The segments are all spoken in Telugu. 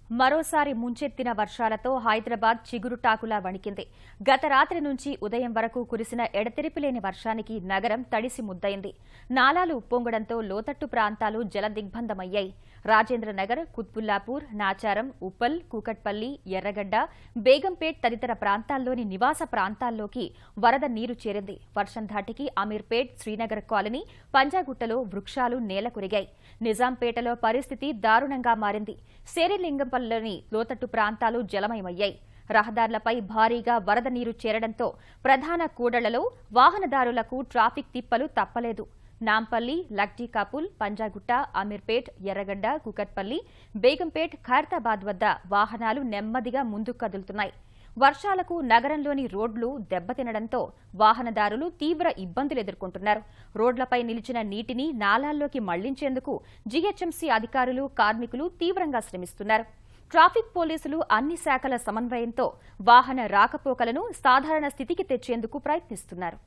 మరోసారి ముంచెత్తిన వర్షాలతో హైదరాబాద్ చిగురుటాకులా వణికింది. గత రాత్రి నుంచి ఉదయం వరకు కురిసిన ఎడతెరిపిలేని వర్షానికి నగరం తడిసి ముద్దయింది. నాలాలు ఉప్పొంగడంతో లోతట్టు ప్రాంతాలు జలదిగ్బంధమయ్యాయి. రాజేంద్రనగర్, కుత్బుల్లాపూర్, నాచారం, ఉప్పల్, కూకట్పల్లి, ఎర్రగడ్డ, బేగంపేట్ తదితర ప్రాంతాల్లోని నివాస ప్రాంతాల్లోకి వరద నీరు చేరింది. వర్షం ధాటికి అమీర్పేట్, శ్రీనగర్ కాలనీ, పంజాగుట్టలో వృక్షాలు నేలకొరిగాయి. నిజాంపేటలో పరిస్థితి దారుణంగా మారింది. శేరిలింగంపల్లిలోని లోతట్టు ప్రాంతాలు జలమయమయ్యాయి. రహదారులపై భారీగా వరద నీరు చేరడంతో ప్రధాన కూడళ్లలో వాహనదారులకు ట్రాఫిక్ తిప్పలు తప్పలేదు. నాంపల్లి, లక్డీకాపుల్, పంజాగుట్ట, అమీర్పేట్, ఎర్రగడ్డ, కుకట్పల్లి, బేగంపేట్, ఖైరతాబాద్ వద్ద వాహనాలు నెమ్మదిగా ముందుకు కదులుతున్నాయి. వర్షాలకు నగరంలోని రోడ్లు దెబ్బతినడంతో వాహనదారులు తీవ్ర ఇబ్బందులు ఎదుర్కొంటున్నారు. రోడ్లపై నిలిచిన నీటిని నాలాల్లోకి మళ్లించేందుకు జీహెచ్ఎంసీ అధికారులు, కార్మికులు తీవ్రంగా శ్రమిస్తున్నారు. ట్రాఫిక్ పోలీసులు అన్ని శాఖల సమన్వయంతో వాహన రాకపోకలను సాధారణ స్థితికి తెచ్చేందుకు ప్రయత్నిస్తున్నారు.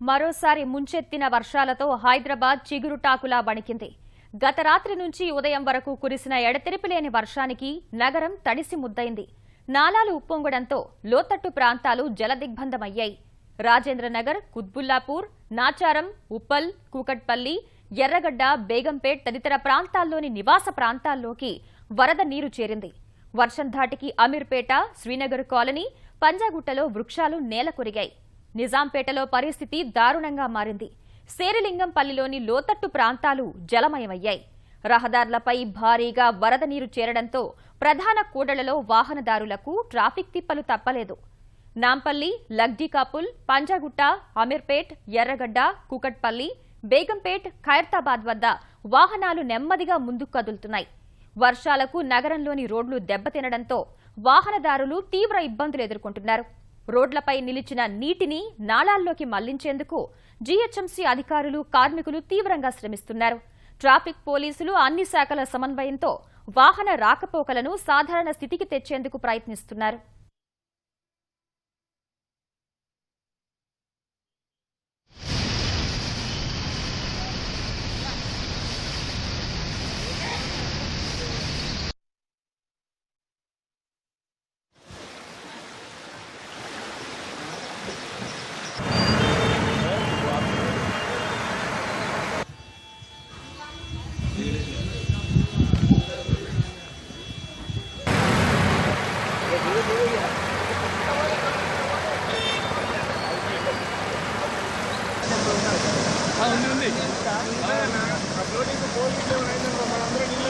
మరోసారి ముంచెత్తిన వర్షాలతో హైదరాబాద్ చిగురుటాకులా వణికింది. గత రాత్రి నుంచి ఉదయం వరకు కురిసిన ఎడతెరిపిలేని వర్షానికి నగరం తడిసి ముద్దయింది. నాలాలు ఉప్పొంగడంతో లోతట్టు ప్రాంతాలు జలదిగ్బంధమయ్యాయి. రాజేంద్రనగర్, కుత్బుల్లాపూర్, నాచారం, ఉప్పల్, కూకట్పల్లి, ఎర్రగడ్డ, బేగంపేట్ తదితర ప్రాంతాల్లోని నివాస ప్రాంతాల్లోకి వరద నీరు చేరింది. వర్షం ధాటికి అమీర్పేట, శ్రీనగర్ కాలనీ, పంజాగుట్టలో వృక్షాలు నేలకొరిగాయి. నిజాంపేటలో పరిస్థితి దారుణంగా మారింది. శేరిలింగంపల్లిలోని లోతట్టు ప్రాంతాలు జలమయమయ్యాయి. రహదారులపై భారీగా వరద నీరు చేరడంతో ప్రధాన కూడళ్లలో వాహనదారులకు ట్రాఫిక్ తిప్పలు తప్పలేదు. నాంపల్లి, లక్డీకాపుల్, పంజాగుట్ట, అమీర్పేట్, ఎర్రగడ్డ, కూకట్పల్లి, బేగంపేట్, ఖైరతాబాద్ వద్ద వాహనాలు నెమ్మదిగా ముందుకు కదులుతున్నాయి. వర్షాలకు నగరంలోని రోడ్లు దెబ్బతినడంతో వాహనదారులు తీవ్ర ఇబ్బందులు ఎదుర్కొంటున్నారు. రోడ్లపై నిలిచిన నీటిని నాలాల్లోకి మళ్లించేందుకు జీహెచ్ఎంసీ అధికారులు, కార్మికులు తీవ్రంగా శ్రమిస్తున్నారు. ట్రాఫిక్ పోలీసులు అన్ని శాఖల సమన్వయంతో వాహన రాకపోకలను సాధారణ స్థితికి తెచ్చేందుకు ప్రయత్నిస్తున్నారు. ఉంది అప్లోడింగ్ పోలీసులు మనందరూ